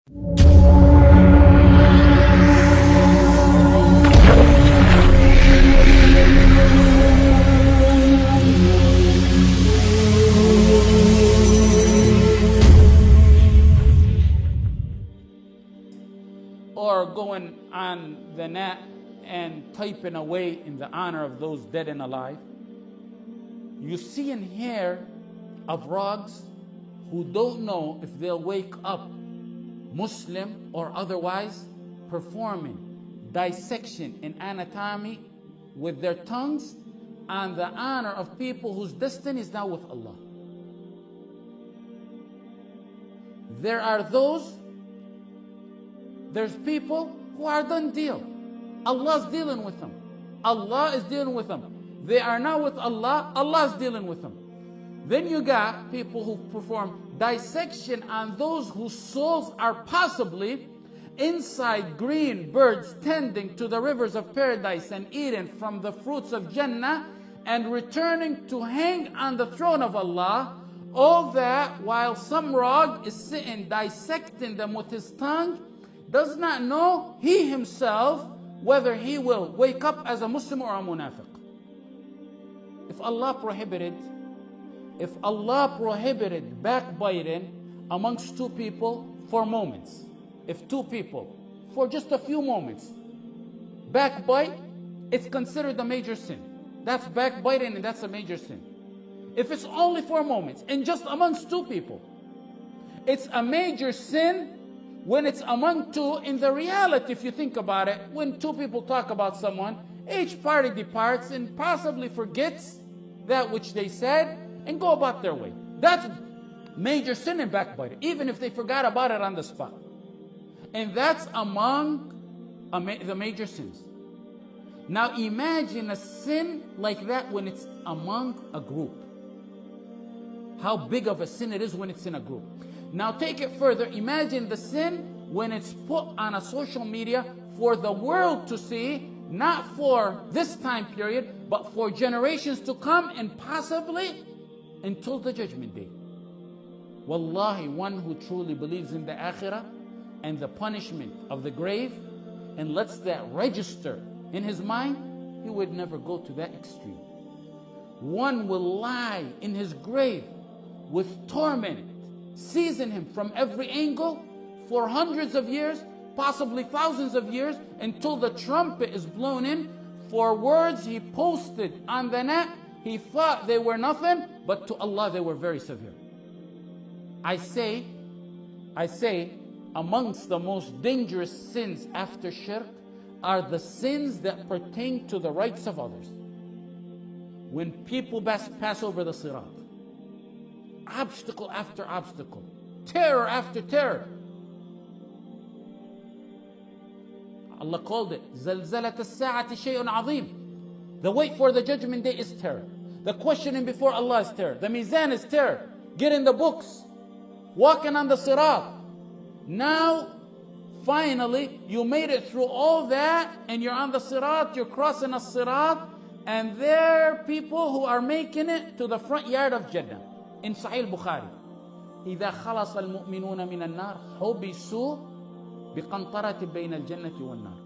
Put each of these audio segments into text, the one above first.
Or going on the net and typing away in the honor of those dead and alive. You see and hear of frogs who don't know if they'll wake up Muslim or otherwise, performing dissection in anatomy with their tongues on the honor of people whose destiny is now with Allah. There's people who are done deal. Allah's dealing with them. Allah is dealing with them. They are now with Allah. Allah is dealing with them. Then you got people who perform dissection on those whose souls are possibly inside green birds tending to the rivers of paradise and eating from the fruits of Jannah and returning to hang on the throne of Allah. All that while some frog is sitting dissecting them with his tongue, does not know he himself whether he will wake up as a Muslim or a munafiq. If Allah prohibited backbiting amongst two people for moments, if two people for just a few moments backbite, it's considered a major sin. That's backbiting and that's a major sin. If it's only for moments and just amongst two people, it's a major sin. When it's among two, in the reality, if you think about it, when two people talk about someone, each party departs and possibly forgets that which they said and go about their way. That's major sin and backbiting, even if they forgot about it on the spot. And that's among the major sins. Now imagine a sin like that when it's among a group. How big of a sin it is when it's in a group. Now take it further. Imagine the sin when it's put on a social media for the world to see, not for this time period, but for generations to come and possibly until the judgment day. Wallahi, one who truly believes in the Akhirah and the punishment of the grave and lets that register in his mind, he would never go to that extreme. One will lie in his grave with torment seizing him from every angle for hundreds of years, possibly thousands of years, until the trumpet is blown in for words he posted on the net. He thought they were nothing, but to Allah they were very severe. I say, amongst the most dangerous sins after shirk are the sins that pertain to the rights of others. When people pass over the sirat, obstacle after obstacle, terror after terror. Allah called it زلزلة الساعة شيء عظيم. The wait for the judgment day is terror. The questioning before Allah is terror. The mizan is terror. Getting the books, walking on the sirat. Now, finally, you made it through all that and you're on the sirat, you're crossing a sirat, and there are people who are making it to the front yard of Jannah. In Sahih Bukhari, إذا خلص المؤمنون من النار حبسوا بقنطرة بين الجنة والنار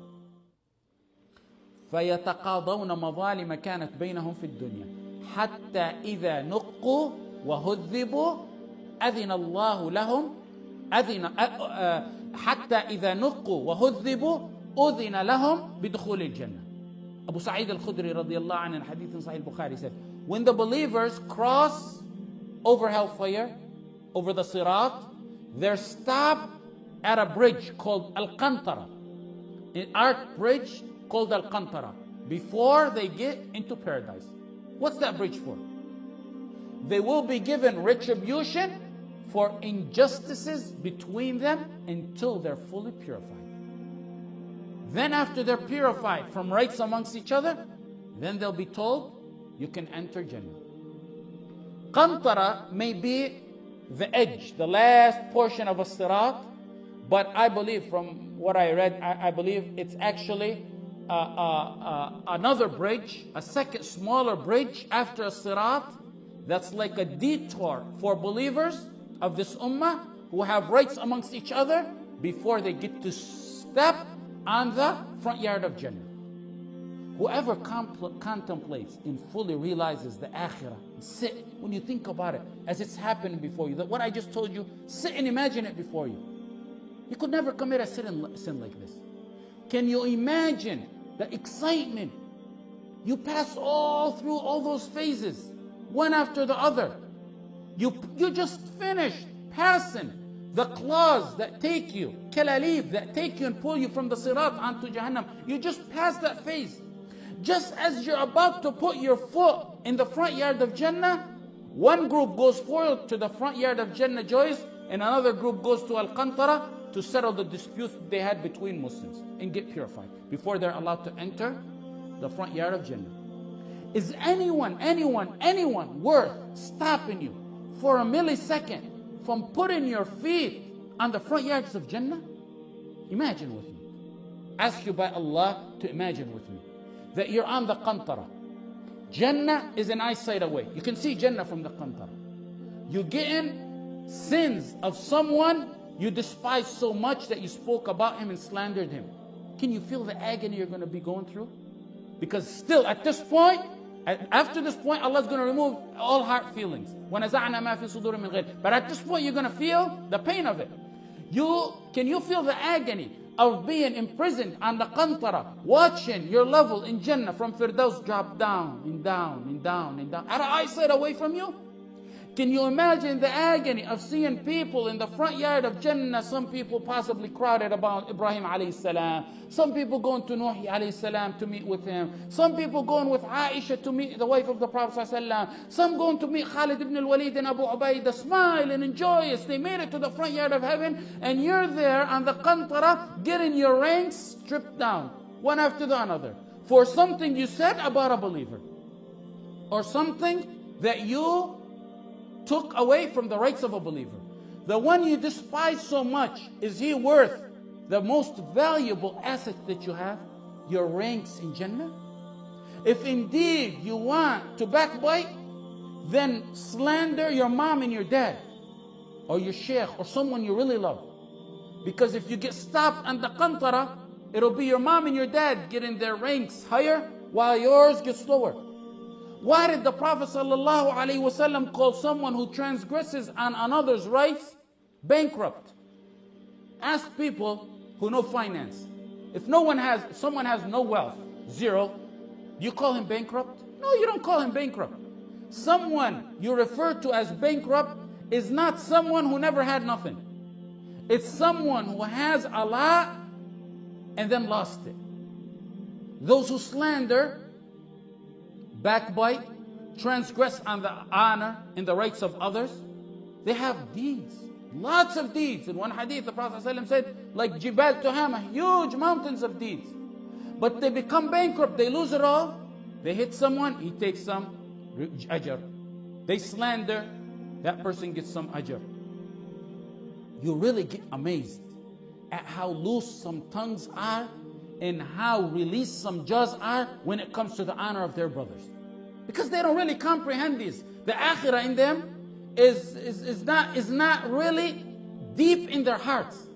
فيتقاضون مظالم كانت بينهم في الدنيا حتى إذا نقوا وهذبوا أذن الله لهم حتى إذا نقوا وهذبوا أذن لهم بدخول الجنة. Abu Sa'id al-Khudri radiyallahu anhu in hadith in Sahih Bukhari said, when the believers cross over hellfire, over the sirat, they're stopped at a bridge called Al-Qantara, an arc bridge called Al-Qantara, before they get into paradise. What's that bridge for? They will be given retribution for injustices between them until they're fully purified. Then after they're purified from rights amongst each other, then they'll be told, you can enter Jannah. Qantara may be the edge, the last portion of a sirat, but I believe from what I read, I believe it's actually another bridge, a second smaller bridge after a sirat, that's like a detour for believers of this ummah who have rights amongst each other. before they get to step on the front yard of Jannah. Whoever contemplates and fully realizes the Akhirah, sit, when you think about it, as it's happening before you, that what I just told you, sit and imagine it before you. You could never commit a sin like this. Can you imagine the excitement? You pass all through all those phases, one after the other. You just finished passing the claws that take you, kalalib, that take you and pull you from the sirat onto Jahannam. You just passed that phase. Just as you're about to put your foot in the front yard of Jannah, one group goes forward to the front yard of Jannah joys, and another group goes to Al-Qantara to settle the disputes they had between Muslims and get purified before they're allowed to enter the front yard of Jannah. Is anyone worth stopping you for a millisecond from putting your feet on the front yards of Jannah? Imagine with me. Ask you by Allah to imagine with me that you're on the Qantara. Jannah is an eyesight away. You can see Jannah from the Qantara. You get in sins of someone you despise so much that you spoke about him and slandered him. Can you feel the agony you're going to be going through? Because still at this point, after this point, Allah's going to remove all heart feelings. But at this point, you're going to feel the pain of it. Can you feel the agony of being imprisoned on the Qantara, watching your level in Jannah from Firdaus drop down and down and down and down, at an eyesight away from you? Can you imagine the agony of seeing people in the front yard of Jannah? Some people possibly crowded about Ibrahim alayhi salam. Some people going to Nuh alayhi salam to meet with him. Some people going with Aisha to meet the wife of the Prophet sallallahu. Some going to meet Khalid ibn al-Walid and Abu Ubaidah, smiling and joyous. They made it to the front yard of heaven, and you're there on the Qantara getting your ranks stripped down, one after the other, for something you said about a believer, or something that you took away from the rights of a believer. The one you despise so much, is he worth the most valuable asset that you have? Your ranks in Jannah? If indeed you want to backbite, then slander your mom and your dad, or your sheikh, or someone you really love. Because if you get stopped on the Qantara, it'll be your mom and your dad getting their ranks higher while yours gets lower. Why did the Prophet ﷺ call someone who transgresses on another's rights bankrupt? Ask people who know finance. If someone has no wealth, zero, do you call him bankrupt? No, you don't call him bankrupt. Someone you refer to as bankrupt is not someone who never had nothing. It's someone who has a lot and then lost it. Those who slander, backbite, transgress on the honor and the rights of others, they have deeds, lots of deeds. In one hadith, the Prophet ﷺ said, like Jibal Tuhama, huge mountains of deeds. But they become bankrupt, they lose it all. They hit someone, he takes some ajr. They slander, that person gets some ajr. You really get amazed at how loose some tongues are and how released some jaws are when it comes to the honor of their brothers. Because they don't really comprehend this. The akhirah in them is not really deep in their hearts.